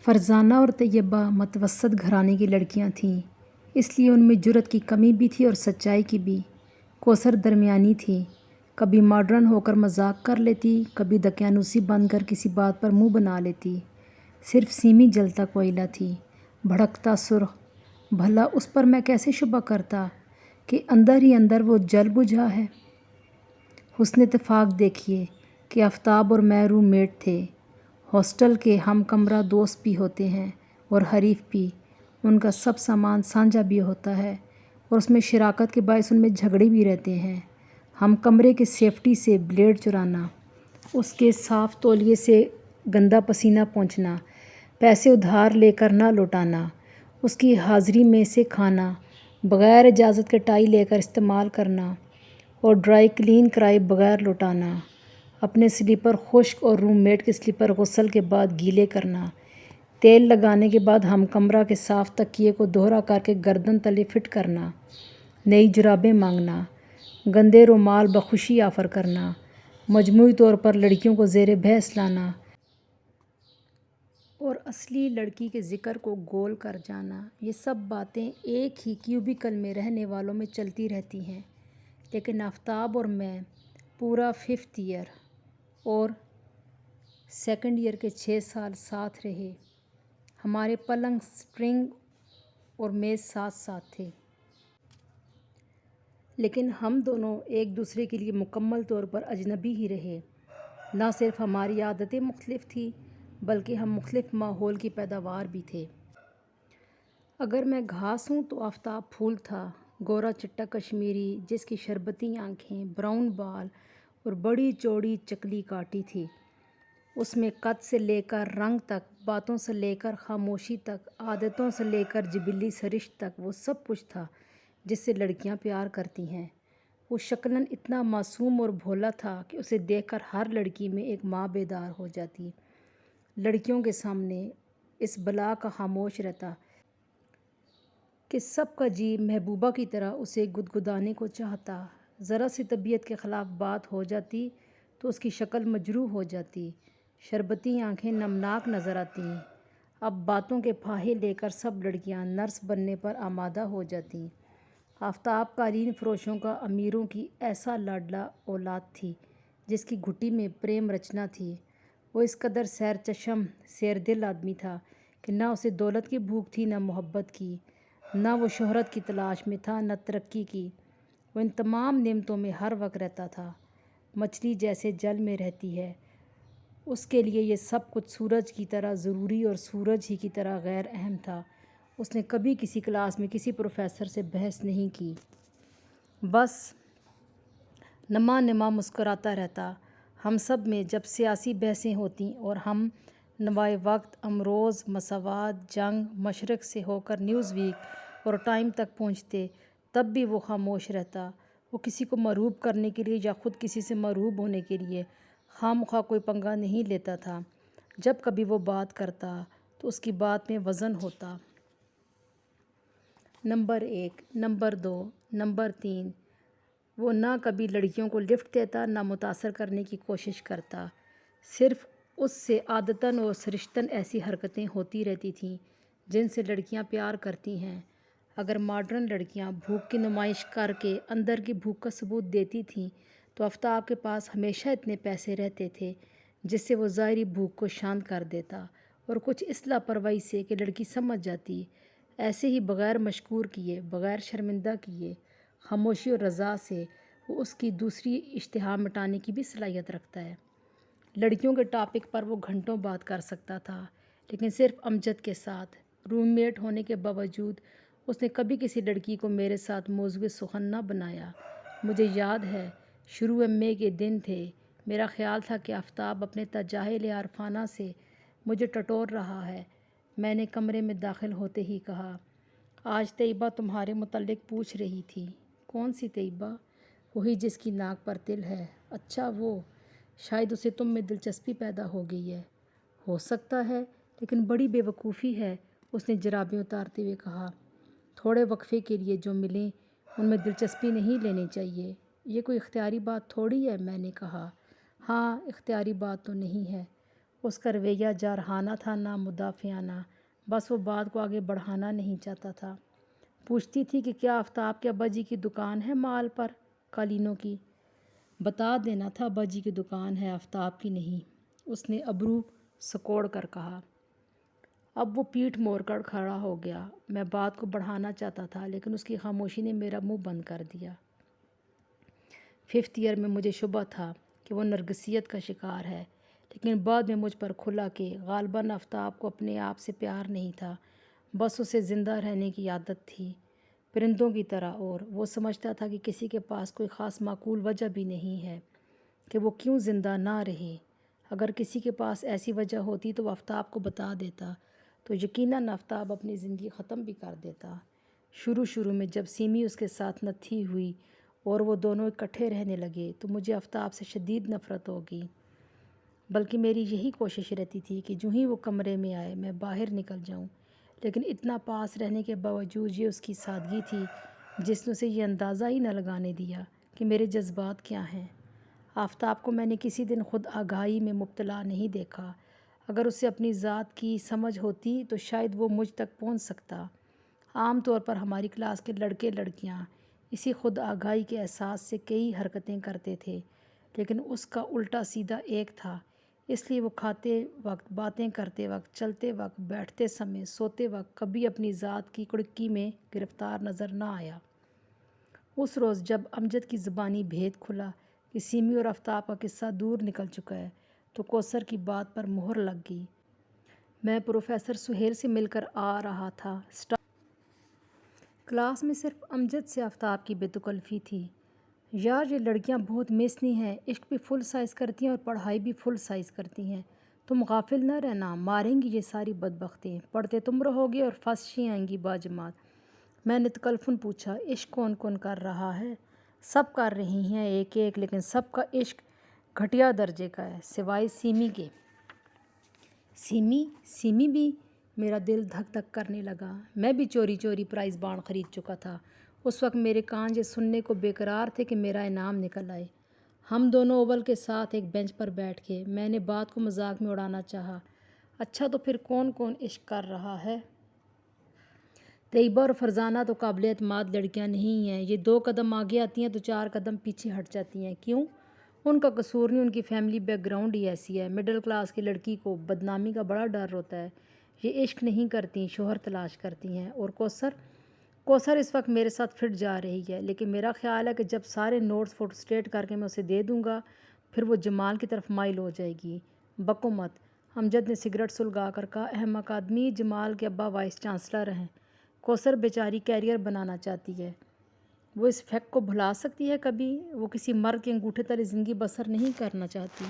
فرزانہ اور طیبہ متوسط گھرانے کی لڑکیاں تھیں، اس لیے ان میں جرأت کی کمی بھی تھی اور سچائی کی بھی۔ کوثر درمیانی تھی، کبھی ماڈرن ہو کر مذاق کر لیتی، کبھی دقیانوسی بن کر کسی بات پر منہ بنا لیتی۔ صرف سیمی جلتا کوئلہ تھی، بھڑکتا سرخ۔ بھلا اس پر میں کیسے شبہ کرتا کہ اندر ہی اندر وہ جل بجھا ہے۔ حسن اتفاق دیکھیے کہ آفتاب اور میں روم میٹ تھے۔ ہاسٹل کے ہم کمرہ دوست بھی ہوتے ہیں اور حریف بھی۔ ان کا سب سامان سانجھا بھی ہوتا ہے اور اس میں شراکت کے باعث ان میں جھگڑے بھی رہتے ہیں۔ ہم کمرے کے سیفٹی سے بلیڈ چرانا، اس کے صاف تولیے سے گندا پسینہ پونچھنا، پیسے ادھار لے کر نہ لوٹانا، اس کی حاضری میں سے کھانا، بغیر اجازت کے ٹائی لے کر استعمال کرنا اور ڈرائی کلین کرائے بغیر لوٹانا، اپنے سلیپر خشک اور روم میٹ کے سلیپر غسل کے بعد گیلے کرنا، تیل لگانے کے بعد ہم کمرہ کے صاف تکیے کو دوہرا کر کے گردن تلے فٹ کرنا، نئی جرابیں مانگنا، گندے رومال بخوشی آفر کرنا، مجموعی طور پر لڑکیوں کو زیر بحث لانا اور اصلی لڑکی کے ذکر کو گول کر جانا، یہ سب باتیں ایک ہی کیوبیکل میں رہنے والوں میں چلتی رہتی ہیں۔ لیکن آفتاب اور میں پورا 5th ایئر اور 2nd ایئر کے 6 سال ساتھ رہے۔ ہمارے پلنگ، سٹرنگ اور میز ساتھ ساتھ تھے، لیکن ہم دونوں ایک دوسرے کے لیے مکمل طور پر اجنبی ہی رہے۔ نہ صرف ہماری عادتیں مختلف تھیں بلکہ ہم مختلف ماحول کی پیداوار بھی تھے۔ اگر میں گھاس ہوں تو آفتاب پھول تھا، گورا چٹا کشمیری جس کی شربتی آنکھیں، براؤن بال اور بڑی چوڑی چکلی کاٹی تھی۔ اس میں قد سے لے کر رنگ تک، باتوں سے لے کر خاموشی تک، عادتوں سے لے کر جبلی سرشت تک وہ سب کچھ تھا جس سے لڑکیاں پیار کرتی ہیں۔ وہ شکلاً اتنا معصوم اور بھولا تھا کہ اسے دیکھ کر ہر لڑکی میں ایک ماں بیدار ہو جاتی۔ لڑکیوں کے سامنے اس بلا کا خاموش رہتا کہ سب کا جی محبوبہ کی طرح اسے گدگدانے کو چاہتا۔ ذرا سی طبیعت کے خلاف بات ہو جاتی تو اس کی شکل مجروح ہو جاتی، شربتی آنکھیں نمناک نظر آتیں۔ اب باتوں کے پھاہے لے کر سب لڑکیاں نرس بننے پر آمادہ ہو جاتیں۔ آفتاب قالین فروشوں کا امیروں کی ایسا لاڈلا اولاد تھی جس کی گھٹی میں پریم رچنا تھی۔ وہ اس قدر سیر چشم، سیر دل آدمی تھا کہ نہ اسے دولت کی بھوک تھی، نہ محبت کی، نہ وہ شہرت کی تلاش میں تھا، نہ ترقی کی۔ وہ ان تمام نعمتوں میں ہر وقت رہتا تھا، مچھلی جیسے جل میں رہتی ہے۔ اس کے لیے یہ سب کچھ سورج کی طرح ضروری اور سورج ہی کی طرح غیر اہم تھا۔ اس نے کبھی کسی کلاس میں کسی پروفیسر سے بحث نہیں کی، بس نما نما مسکراتا رہتا۔ ہم سب میں جب سیاسی بحثیں ہوتیں اور ہم نوائے وقت، امروز، مساوات، جنگ، مشرق سے ہو کر نیوز ویک اور ٹائم تک پہنچتے، تب بھی وہ خاموش رہتا۔ وہ کسی کو مرعوب کرنے کے لیے یا خود کسی سے مرعوب ہونے کے لیے خواہ مخواہ کوئی پنگا نہیں لیتا تھا۔ جب کبھی وہ بات کرتا تو اس کی بات میں وزن ہوتا۔ Number 1، number 2، number 3۔ وہ نہ کبھی لڑکیوں کو لفٹ دیتا، نہ متاثر کرنے کی کوشش کرتا۔ صرف اس سے عادتاً اور سرشتاً ایسی حرکتیں ہوتی رہتی تھیں جن سے لڑکیاں پیار کرتی ہیں۔ اگر ماڈرن لڑکیاں بھوک کی نمائش کر کے اندر کی بھوک کا ثبوت دیتی تھیں تو آفتاب کے پاس ہمیشہ اتنے پیسے رہتے تھے جس سے وہ ظاہری بھوک کو شانت کر دیتا، اور کچھ اس لاپرواہی سے کہ لڑکی سمجھ جاتی، ایسے ہی بغیر مشکور کیے، بغیر شرمندہ کیے، خاموشی اور رضا سے وہ اس کی دوسری اشتہا مٹانے کی بھی صلاحیت رکھتا ہے۔ لڑکیوں کے ٹاپک پر وہ گھنٹوں بات کر سکتا تھا، لیکن صرف امجد کے ساتھ۔ روم میٹ ہونے کے باوجود اس نے کبھی کسی لڑکی کو میرے ساتھ موضوع سخن نہ بنایا۔ مجھے یاد ہے شروع ایم اے کے دن تھے، میرا خیال تھا کہ آفتاب اپنے تجاہل عارفانہ سے مجھے ٹٹور رہا ہے۔ میں نے کمرے میں داخل ہوتے ہی کہا، آج طیبہ تمہارے متعلق پوچھ رہی تھی۔ کون سی طیبہ؟ وہی جس کی ناک پر تل ہے۔ اچھا وہ، شاید اسے تم میں دلچسپی پیدا ہو گئی ہے۔ ہو سکتا ہے، لیکن بڑی بے وقوفی ہے، اس نے جرابیں اتارتے ہوئے کہا۔ تھوڑے وقفے کے لیے جو ملیں ان میں دلچسپی نہیں لینی چاہیے۔ یہ کوئی اختیاری بات تھوڑی ہے، میں نے کہا۔ ہاں، اختیاری بات تو نہیں ہے، اس کا رویہ جارحانہ تھا، نہ مدافعانہ، بس وہ بات کو آگے بڑھانا نہیں چاہتا تھا۔ پوچھتی تھی کہ کیا آفتاب کے ابا جی کی دکان ہے مال پر قالینوں کی؟ بتا دینا تھا ابا جی کی دکان ہے، آفتاب کی نہیں، اس نے ابرو سکوڑ کر کہا۔ اب وہ پیٹھ موڑ کر کھڑا ہو گیا۔ میں بات کو بڑھانا چاہتا تھا لیکن اس کی خاموشی نے میرا منہ بند کر دیا۔ 5th ایئر میں مجھے شبہ تھا کہ وہ نرگسیت کا شکار ہے، لیکن بعد میں مجھ پر کھلا کہ غالباً آفتاب کو اپنے آپ سے پیار نہیں تھا، بس اسے زندہ رہنے کی عادت تھی، پرندوں کی طرح، اور وہ سمجھتا تھا کہ کسی کے پاس کوئی خاص معقول وجہ بھی نہیں ہے کہ وہ کیوں زندہ نہ رہے۔ اگر کسی کے پاس ایسی وجہ ہوتی تو وہ آفتاب کو بتا دیتا، تو یقیناً آفتاب اپنی زندگی ختم بھی کر دیتا۔ شروع میں جب سیمی اس کے ساتھ نتھی ہوئی اور وہ دونوں اکٹھے رہنے لگے تو مجھے آفتاب سے شدید نفرت ہوگی، بلکہ میری یہی کوشش رہتی تھی کہ جو ہی وہ کمرے میں آئے میں باہر نکل جاؤں، لیکن اتنا پاس رہنے کے باوجود یہ اس کی سادگی تھی جس نے اسے یہ اندازہ ہی نہ لگانے دیا کہ میرے جذبات کیا ہیں۔ آفتاب کو میں نے کسی دن خود آگاہی میں مبتلا نہیں دیکھا۔ اگر اسے اپنی ذات کی سمجھ ہوتی تو شاید وہ مجھ تک پہنچ سکتا۔ عام طور پر ہماری کلاس کے لڑکے لڑکیاں اسی خود آگاہی کے احساس سے کئی حرکتیں کرتے تھے، لیکن اس کا الٹا سیدھا ایک تھا، اس لیے وہ کھاتے وقت، باتیں کرتے وقت، چلتے وقت، بیٹھتے سمے، سوتے وقت کبھی اپنی ذات کی کڑکی میں گرفتار نظر نہ آیا۔ اس روز جب امجد کی زبانی بھید کھلا کہ سیمی اور آفتاب کا قصہ دور نکل چکا ہے تو کوثر کی بات پر مہر لگ گئی۔ میں پروفیسر سہیل سے مل کر آ رہا تھا۔ کلاس میں صرف امجد سے آفتاب کی بے تکلفی تھی۔ یار یہ لڑکیاں بہت میسنی ہیں، عشق بھی فل سائز کرتی ہیں اور پڑھائی بھی فل سائز کرتی ہیں، تم غافل نہ رہنا، ماریں گی یہ ساری بدبختیں، پڑھتے تم رہو گے اور فحشیں آئیں گی باجماعت۔ میں نے تکلفاً پوچھا، عشق کون کون کر رہا ہے؟ سب کر رہی ہیں ایک ایک، لیکن سب کا عشق گھٹیا درجے کا ہے سوائے سیمی کے۔ سیمی بھی؟ میرا دل دھک دھک کرنے لگا۔ میں بھی چوری چوری پرائز بانڈ خرید چکا تھا۔ اس وقت میرے کان یہ سننے کو بے قرار تھے کہ میرا انعام نکل آئے۔ ہم دونوں اوول کے ساتھ ایک بینچ پر بیٹھ کے میں نے بات کو مذاق میں اڑانا چاہا۔ اچھا تو پھر کون کون عشق کر رہا ہے؟ طیبہ اور فرزانہ تو قابل اعتماد لڑکیاں نہیں ہیں، یہ 2 قدم آگے آتی ہیں تو 4 قدم پیچھے ہٹ جاتی ہیں۔ کیوں؟ ان کا قصور نہیں، ان کی فیملی بیک گراؤنڈ ہی ایسی ہے۔ مڈل کلاس کی لڑکی کو بدنامی کا بڑا ڈر ہوتا ہے۔ یہ عشق نہیں کرتی، شوہر تلاش کرتی ہیں۔ اور کوثر اس وقت میرے ساتھ پھٹ جا رہی ہے، لیکن میرا خیال ہے کہ جب سارے نوٹس فوٹو اسٹیٹ کر کے میں اسے دے دوں گا پھر وہ جمال کی طرف مائل ہو جائے گی۔ بکو مت، امجد نے سگریٹ سلگا کر کہا، احمق آدمی، جمال کے ابا وائس چانسلر ہیں، کوثر بیچاری کیریئر بنانا چاہتی ہے، وہ اس فیکٹ کو بھلا سکتی ہے کبھی؟ وہ کسی مرد کے انگوٹھے تلے زندگی بسر نہیں کرنا چاہتی۔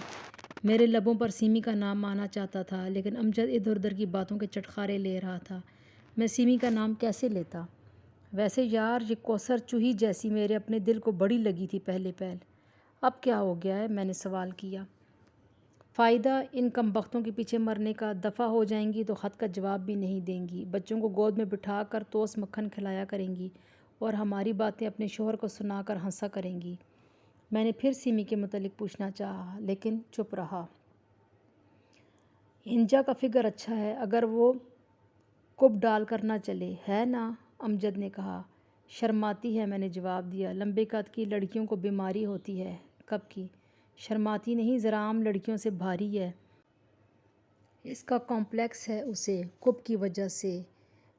میرے لبوں پر سیمی کا نام آنا چاہتا تھا، لیکن امجد ادھر ادھر کی باتوں کے چٹخارے لے رہا تھا۔ میں سیمی کا نام کیسے لیتا؟ ویسے یار یہ کوثر چوہی جیسی میرے اپنے دل کو بڑی لگی تھی پہلے پہل۔ اب کیا ہو گیا ہے؟ میں نے سوال کیا۔ فائدہ ان کم بختوں کے پیچھے مرنے کا، دفع ہو جائیں گی تو خط کا جواب بھی نہیں دیں گی، بچوں کو گود میں بٹھا کر توس مکھن کھلایا کریں گی اور ہماری باتیں اپنے شوہر کو سنا کر ہنسا کریں گی۔ میں نے پھر سیمی کے متعلق پوچھنا چاہا لیکن چپ رہا۔ ہنجا کا فگر اچھا ہے اگر وہ کب ڈال کر نہ چلے، ہے نا؟ امجد نے کہا۔ شرماتی ہے، میں نے جواب دیا۔ لمبے قد کی لڑکیوں کو بیماری ہوتی ہے۔ کب کی؟ شرماتی نہیں، ذرا عام لڑکیوں سے بھاری ہے۔ اس کا کمپلیکس ہے اسے کب کی وجہ سے،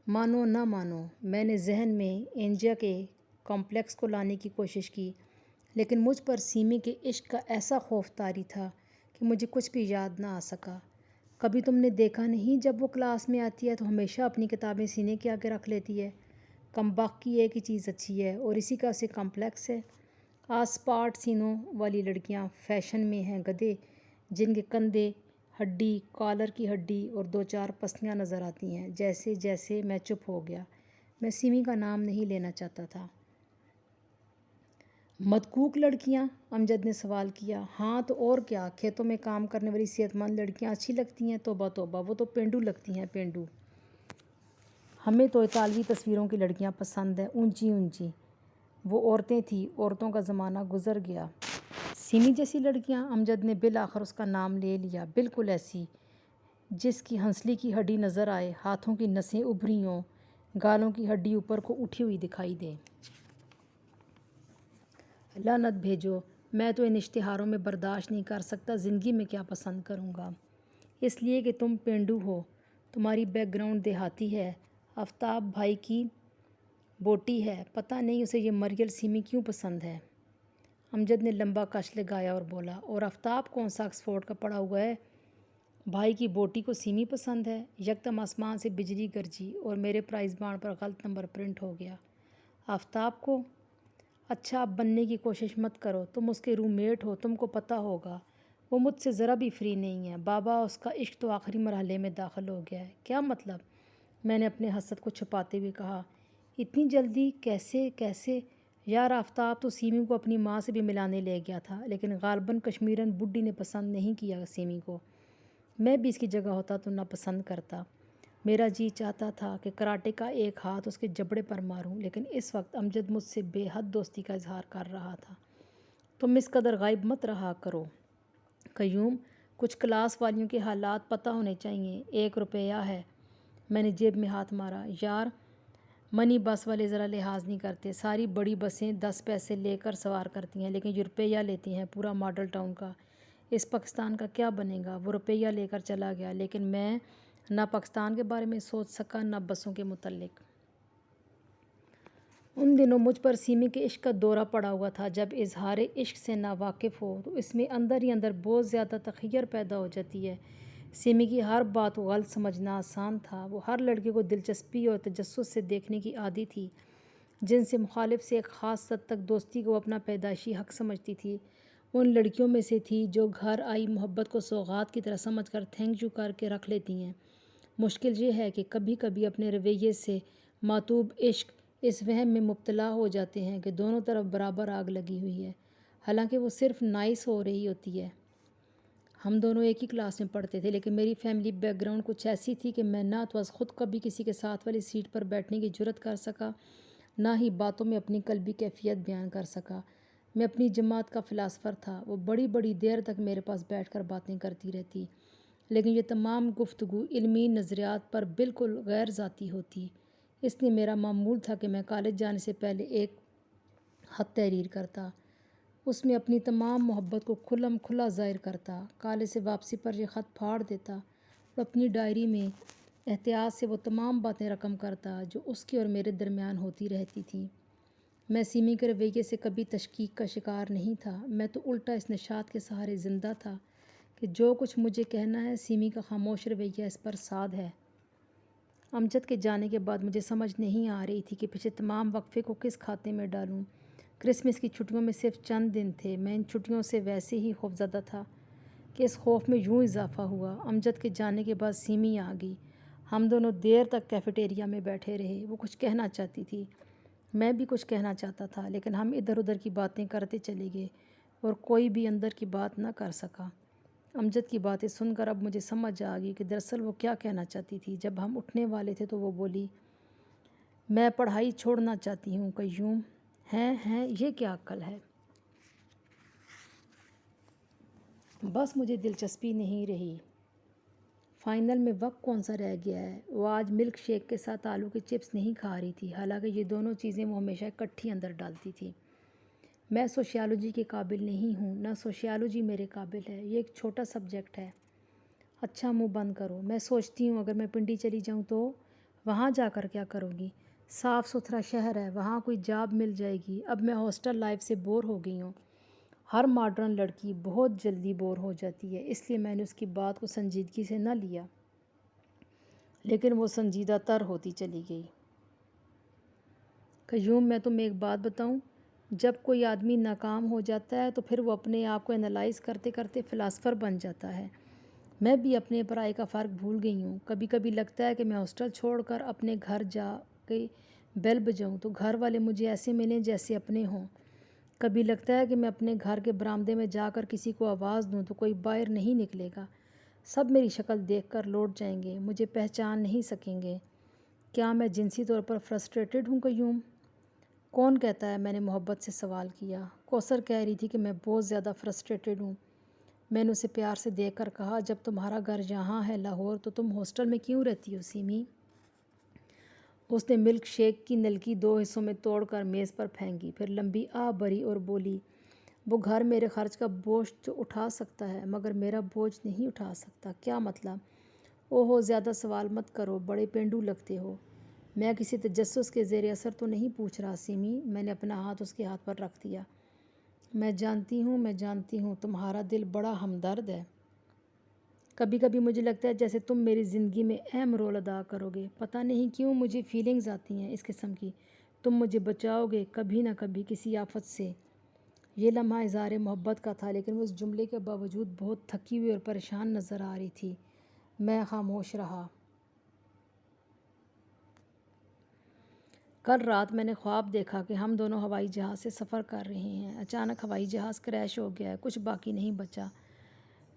مانو نہ مانو۔ میں نے ذہن میں اینجا کے کمپلیکس کو لانے کی کوشش کی، لیکن مجھ پر سیمی کے عشق کا ایسا خوف طاری تھا کہ مجھے کچھ بھی یاد نہ آ سکا۔ کبھی تم نے دیکھا نہیں جب وہ کلاس میں آتی ہے تو ہمیشہ اپنی کتابیں سینے کے آگے رکھ لیتی ہے؟ کم بخت کی ایک ہی چیز اچھی ہے اور اسی کا اسے کمپلیکس ہے۔ آسپاٹ سینوں والی لڑکیاں فیشن میں ہیں گدھے، جن کے کندھے ہڈی، کالر کی ہڈی اور 2-4 پسلیاں نظر آتی ہیں۔ جیسے میں چپ ہو گیا۔ میں سیمی کا نام نہیں لینا چاہتا تھا۔ مدکوک لڑکیاں؟ امجد نے سوال کیا۔ ہاں تو اور کیا، کھیتوں میں کام کرنے والی صحت مند لڑکیاں اچھی لگتی ہیں؟ توبہ توبہ، وہ تو پینڈو لگتی ہیں، پینڈو۔ ہمیں تو اطالوی تصویروں کی لڑکیاں پسند ہیں، اونچی اونچی۔ وہ عورتیں تھیں، عورتوں کا زمانہ گزر گیا۔ سیمی جیسی لڑکیاں؟ امجد نے بالآخر اس کا نام لے لیا۔ بالکل ایسی جس کی ہنسلی کی ہڈی نظر آئے، ہاتھوں کی نسیں ابھری ہوں، گالوں کی ہڈی اوپر کو اٹھی ہوئی دکھائی دے۔ لعنت بھیجو، میں تو ان اشتہاروں میں برداشت نہیں کر سکتا۔ زندگی میں کیا پسند کروں گا؟ اس لیے کہ تم پینڈو ہو، تمہاری بیک گراؤنڈ دیہاتی ہے۔ آفتاب بھائی کی بوٹی ہے، پتہ نہیں اسے یہ مریل سیمی کیوں پسند ہے۔ امجد نے لمبا کش لگایا اور بولا، اور آفتاب کون سا آکسفورڈ کا پڑھا ہوا ہے؟ بھائی کی بوٹی کو سیمی پسند ہے؟ یکدم آسمان سے بجلی گرجی اور میرے پرائز بانڈ پر غلط نمبر پرنٹ ہو گیا۔ آفتاب کو؟ اچھا، اب بننے کی کوشش مت کرو، تم اس کے روم میٹ ہو، تم کو پتہ ہوگا۔ وہ مجھ سے ذرا بھی فری نہیں ہے بابا، اس کا عشق تو آخری مرحلے میں داخل ہو گیا ہے۔ کیا مطلب؟ میں نے اپنے حسد کو چھپاتے ہوئے کہا۔ اتنی جلدی؟ کیسے؟ یار آفتاب تو سیمی کو اپنی ماں سے بھی ملانے لے گیا تھا، لیکن غالباً کشمیرن بڈھی نے پسند نہیں کیا سیمی کو۔ میں بھی اس کی جگہ ہوتا تو ناپسند کرتا۔ میرا جی چاہتا تھا کہ کراٹے کا ایک ہاتھ اس کے جبڑے پر ماروں، لیکن اس وقت امجد مجھ سے بے حد دوستی کا اظہار کر رہا تھا۔ تم اس قدر غائب مت رہا کرو قیوم، کچھ کلاس والیوں کے حالات پتہ ہونے چاہیے۔ 1 روپیہ ہے۔ میں نے جیب میں ہاتھ مارا۔ یار منی بس والے ذرا لحاظ نہیں کرتے، ساری بڑی بسیں 10 پیسے لے کر سوار کرتی ہیں، لیکن یہ روپیہ لیتی ہیں پورا ماڈل ٹاؤن کا۔ اس پاکستان کا کیا بنے گا؟ وہ روپیہ لے کر چلا گیا، لیکن میں نہ پاکستان کے بارے میں سوچ سکا نہ بسوں کے متعلق۔ ان دنوں مجھ پر سیمی کے عشق کا دورہ پڑا ہوا تھا۔ جب اظہار عشق سے ناواقف ہو تو اس میں اندر ہی اندر بہت زیادہ تخیر پیدا ہو جاتی ہے۔ سیمی کی ہر بات کو غلط سمجھنا آسان تھا۔ وہ ہر لڑکے کو دلچسپی اور تجسس سے دیکھنے کی عادی تھی، جن سے مخالف سے ایک خاص حد تک دوستی کو اپنا پیدائشی حق سمجھتی تھی۔ ان لڑکیوں میں سے تھی جو گھر آئی محبت کو سوغات کی طرح سمجھ کر تھینک یو کر کے رکھ لیتی ہیں۔ مشکل یہ ہے کہ کبھی کبھی اپنے رویے سے ماتوب عشق اس وہم میں مبتلا ہو جاتے ہیں کہ دونوں طرف برابر آگ لگی ہوئی ہے، حالانکہ وہ صرف نائس ہو رہی ہوتی ہے۔ ہم دونوں ایک ہی کلاس میں پڑھتے تھے، لیکن میری فیملی بیک گراؤنڈ کچھ ایسی تھی کہ میں نہ تو از خود کبھی کسی کے ساتھ والی سیٹ پر بیٹھنے کی جرات کر سکا، نہ ہی باتوں میں اپنی قلبی کیفیت بیان کر سکا۔ میں اپنی جماعت کا فلاسفر تھا۔ وہ بڑی بڑی دیر تک میرے پاس بیٹھ کر باتیں کرتی رہتی، لیکن یہ تمام گفتگو علمی نظریات پر بالکل غیر ذاتی ہوتی۔ اس لیے میرا معمول تھا کہ میں کالج جانے سے پہلے ایک خط تحریر کرتا، اس میں اپنی تمام محبت کو کھلم کھلا ظاہر کرتا، کالج سے واپسی پر یہ خط پھاڑ دیتا اور اپنی ڈائری میں احتیاط سے وہ تمام باتیں رقم کرتا جو اس کے اور میرے درمیان ہوتی رہتی تھیں۔ میں سیمی کے رویے سے کبھی تشکیک کا شکار نہیں تھا، میں تو الٹا اس نشاط کے سہارے زندہ تھا کہ جو کچھ مجھے کہنا ہے سیمی کا خاموش رویہ اس پر ساد ہے۔ امجد کے جانے کے بعد مجھے سمجھ نہیں آ رہی تھی کہ پچھلے تمام وقفے کو کس کھاتے میں ڈالوں۔ کرسمس کی چھٹیوں میں صرف چند دن تھے، میں ان چھٹیوں سے ویسے ہی خوفزدہ تھا کہ اس خوف میں یوں اضافہ ہوا۔ امجد کے جانے کے بعد سیمی آ گئی۔ ہم دونوں دیر تک کیفیٹیریا میں بیٹھے رہے۔ وہ کچھ کہنا چاہتی تھی، میں بھی کچھ کہنا چاہتا تھا، لیکن ہم ادھر ادھر کی باتیں کرتے چلے گئے اور کوئی بھی اندر کی بات نہ کر سکا۔ امجد کی باتیں سن کر اب مجھے سمجھ آ گئی کہ دراصل وہ کیا کہنا چاہتی تھی۔ جب ہم اٹھنے والے تھے تو وہ بولی، میں پڑھائی چھوڑنا چاہتی ہوں قیوم۔ ہیں یہ کیا عقل ہے؟ بس مجھے دلچسپی نہیں رہی۔ فائنل میں وقت کون سا رہ گیا ہے؟ وہ آج ملک شیک کے ساتھ آلو کے چپس نہیں کھا رہی تھی، حالانکہ یہ دونوں چیزیں وہ ہمیشہ اکٹھی اندر ڈالتی تھی۔ میں سوشیالوجی کے قابل نہیں ہوں، نہ سوشیالوجی میرے قابل ہے، یہ ایک چھوٹا سبجیکٹ ہے۔ اچھا منہ بند کرو۔ میں سوچتی ہوں اگر میں پنڈی چلی جاؤں تو وہاں جا کر کیا کروں گی؟ صاف ستھرا شہر ہے، وہاں کوئی جاب مل جائے گی۔ اب میں ہاسٹل لائف سے بور ہو گئی ہوں۔ ہر ماڈرن لڑکی بہت جلدی بور ہو جاتی ہے، اس لیے میں نے اس کی بات کو سنجیدگی سے نہ لیا، لیکن وہ سنجیدہ تر ہوتی چلی گئی۔ قیوم، میں تمہیں ایک بات بتاؤں، جب کوئی آدمی ناکام ہو جاتا ہے تو پھر وہ اپنے آپ کو انالائز کرتے کرتے فلاسفر بن جاتا ہے۔ میں بھی اپنے پرائے کا فرق بھول گئی ہوں۔ کبھی کبھی لگتا ہے کہ میں ہاسٹل چھوڑ کر اپنے گھر جا کے بیل بجاؤں تو گھر والے مجھے ایسے ملیں جیسے اپنے ہوں۔ کبھی لگتا ہے کہ میں اپنے گھر کے برآمدے میں جا کر کسی کو آواز دوں تو کوئی باہر نہیں نکلے گا، سب میری شکل دیکھ کر لوٹ جائیں گے، مجھے پہچان نہیں سکیں گے۔ کیا میں جنسی طور پر فرسٹریٹڈ ہوں قیوم؟ کون کہتا ہے؟ میں نے محبت سے سوال کیا۔ کوثر کہہ رہی تھی کہ میں بہت زیادہ فرسٹریٹڈ ہوں۔ میں نے اسے پیار سے دیکھ کر کہا، جب تمہارا گھر یہاں ہے لاہور تو تم ہاسٹل میں کیوں رہتی ہو سیمی؟ اس نے ملک شیک کی نلکی 2 حصوں میں توڑ کر میز پر پھینکی، پھر لمبی آہ بھری اور بولی، وہ گھر میرے خرچ کا بوجھ تو اٹھا سکتا ہے مگر میرا بوجھ نہیں اٹھا سکتا۔ کیا مطلب؟ اوہو، زیادہ سوال مت کرو، بڑے پینڈو لگتے ہو۔ میں کسی تجسس کے زیر اثر تو نہیں پوچھ رہا سیمی۔ میں نے اپنا ہاتھ اس کے ہاتھ پر رکھ دیا۔ میں جانتی ہوں تمہارا دل بڑا ہمدرد ہے۔ کبھی کبھی مجھے لگتا ہے جیسے تم میری زندگی میں اہم رول ادا کرو گے۔ پتہ نہیں کیوں مجھے فیلنگز آتی ہیں اس قسم کی، تم مجھے بچاؤ گے کبھی نہ کبھی کسی آفت سے۔ یہ لمحہ اظہار محبت کا تھا، لیکن وہ اس جملے کے باوجود بہت تھکی ہوئی اور پریشان نظر آ رہی تھی۔ میں خاموش رہا۔ کل رات میں نے خواب دیکھا کہ ہم دونوں ہوائی جہاز سے سفر کر رہے ہیں۔ اچانک ہوائی جہاز کریش ہو گیا ہے، کچھ باقی نہیں بچا،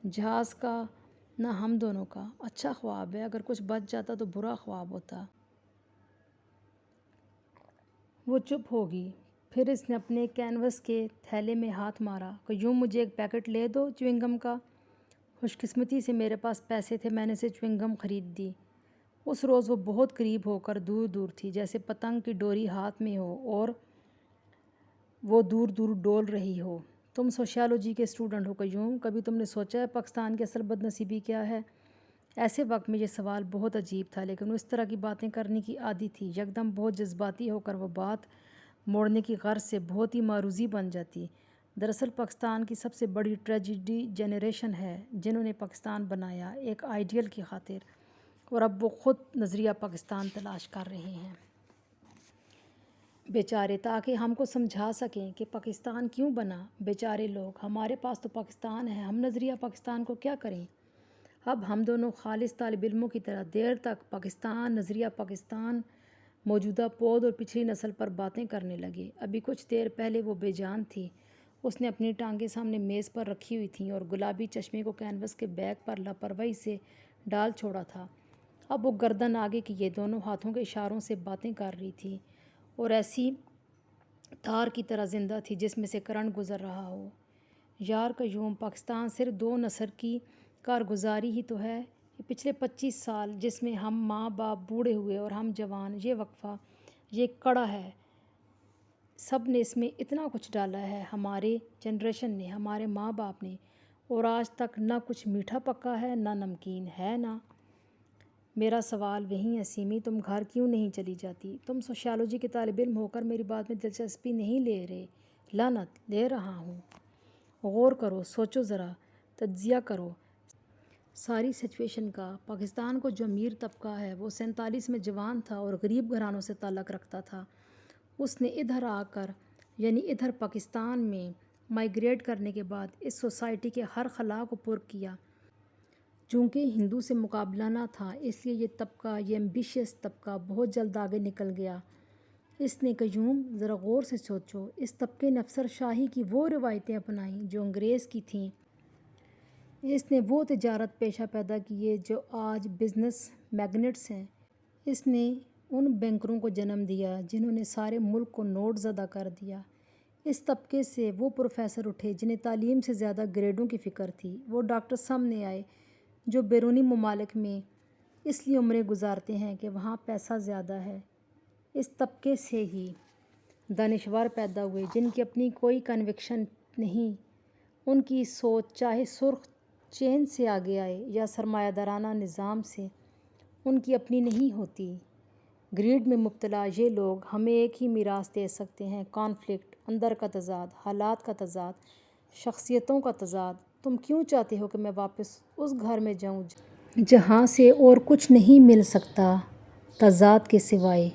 جہاز کا نہ ہم دونوں کا۔ اچھا خواب ہے، اگر کچھ بچ جاتا تو برا خواب ہوتا۔ وہ چپ ہوگی، پھر اس نے اپنے کینوس کے تھیلے میں ہاتھ مارا۔ قیوم، مجھے ایک پیکٹ لے دو چیونگ گم کا۔ خوش قسمتی سے میرے پاس پیسے تھے، میں نے اسے چیونگ گم خرید دی۔ اس روز وہ بہت قریب ہو کر دور دور تھی، جیسے پتنگ کی ڈوری ہاتھ میں ہو اور وہ دور دور ڈول رہی ہو۔ تم سوشیالوجی کے اسٹوڈنٹ ہو قیوم، کبھی تم نے سوچا ہے پاکستان کی اصل بد نصیبی کیا ہے؟ ایسے وقت میں یہ سوال بہت عجیب تھا، لیکن وہ اس طرح کی باتیں کرنے کی عادی تھی۔ یکدم بہت جذباتی ہو کر وہ بات موڑنے کی غرض سے بہت ہی معروضی بن جاتی۔ دراصل پاکستان کی سب سے بڑی ٹریجڈی جنریشن ہے جنہوں نے پاکستان بنایا ایک آئیڈیل کی خاطر، اور اب وہ خود نظریہ پاکستان تلاش کر رہے ہیں بیچارے، تاکہ ہم کو سمجھا سکیں کہ پاکستان کیوں بنا۔ بیچارے لوگ، ہمارے پاس تو پاکستان ہے، ہم نظریہ پاکستان کو کیا کریں؟ اب ہم دونوں خالص طالب علموں کی طرح دیر تک پاکستان، نظریہ پاکستان، موجودہ پود اور پچھلی نسل پر باتیں کرنے لگے۔ ابھی کچھ دیر پہلے وہ بے جان تھی، اس نے اپنی ٹانگیں سامنے میز پر رکھی ہوئی تھیں اور گلابی چشمے کو کینوس کے بیگ پر لاپرواہی سے ڈال چھوڑا تھا۔ اب وہ گردن آگے کیے دونوں ہاتھوں کے اشاروں سے باتیں کر رہی تھی اور ایسی تار کی طرح زندہ تھی جس میں سے کرنٹ گزر رہا ہو۔ یار قیوم، پاکستان صرف 2 نسل کی کارگزاری ہی تو ہے۔ یہ پچھلے 25 سال جس میں ہم ماں باپ بوڑھے ہوئے اور ہم جوان، یہ وقفہ، یہ کڑا ہے، سب نے اس میں اتنا کچھ ڈالا ہے، ہمارے جنریشن نے، ہمارے ماں باپ نے، اور آج تک نہ کچھ میٹھا پکا ہے نہ نمکین ہے نہ۔ میرا سوال وہی ہے سیمی، تم گھر کیوں نہیں چلی جاتی؟ تم سوشیالوجی کے طالب علم ہو کر میری بات میں دلچسپی نہیں لے رہے؟ لعنت، لے رہا ہوں۔ غور کرو، سوچو ذرا، تجزیہ کرو ساری سچویشن کا۔ پاکستان کو جو امیر طبقہ ہے وہ 47 میں جوان تھا اور غریب گھرانوں سے تعلق رکھتا تھا۔ اس نے ادھر آ کر، یعنی ادھر پاکستان میں مائیگریٹ کرنے کے بعد اس سوسائٹی کے ہر خلا کو پر کیا۔ چونکہ ہندو سے مقابلہ نہ تھا، اس لیے یہ طبقہ، یہ ایمبیشیس طبقہ بہت جلد آگے نکل گیا۔ اس نے قیوم، ذرا غور سے سوچو، اس طبقے نے افسر شاہی کی وہ روایتیں اپنائیں جو انگریز کی تھیں۔ اس نے وہ تجارت پیشہ پیدا کیے جو آج بزنس میگنیٹس ہیں۔ اس نے ان بینکروں کو جنم دیا جنہوں نے سارے ملک کو نوٹ زدہ کر دیا۔ اس طبقے سے وہ پروفیسر اٹھے جنہیں تعلیم سے زیادہ گریڈوں کی فکر تھی۔ وہ ڈاکٹر سامنے آئے جو بیرونی ممالک میں اس لیے عمریں گزارتے ہیں کہ وہاں پیسہ زیادہ ہے۔ اس طبقے سے ہی دانشور پیدا ہوئے جن کی اپنی کوئی کنوکشن نہیں، ان کی سوچ چاہے سرخ چین سے آگے آئے یا سرمایہ دارانہ نظام سے، ان کی اپنی نہیں ہوتی۔ گریڈ میں مبتلا یہ لوگ ہمیں ایک ہی میراث دے سکتے ہیں، کانفلکٹ، اندر کا تضاد، حالات کا تضاد، شخصیتوں کا تضاد۔ تم کیوں چاہتے ہو کہ میں واپس اس گھر میں جاؤں جہاں سے اور کچھ نہیں مل سکتا تضاد کے سوائے؟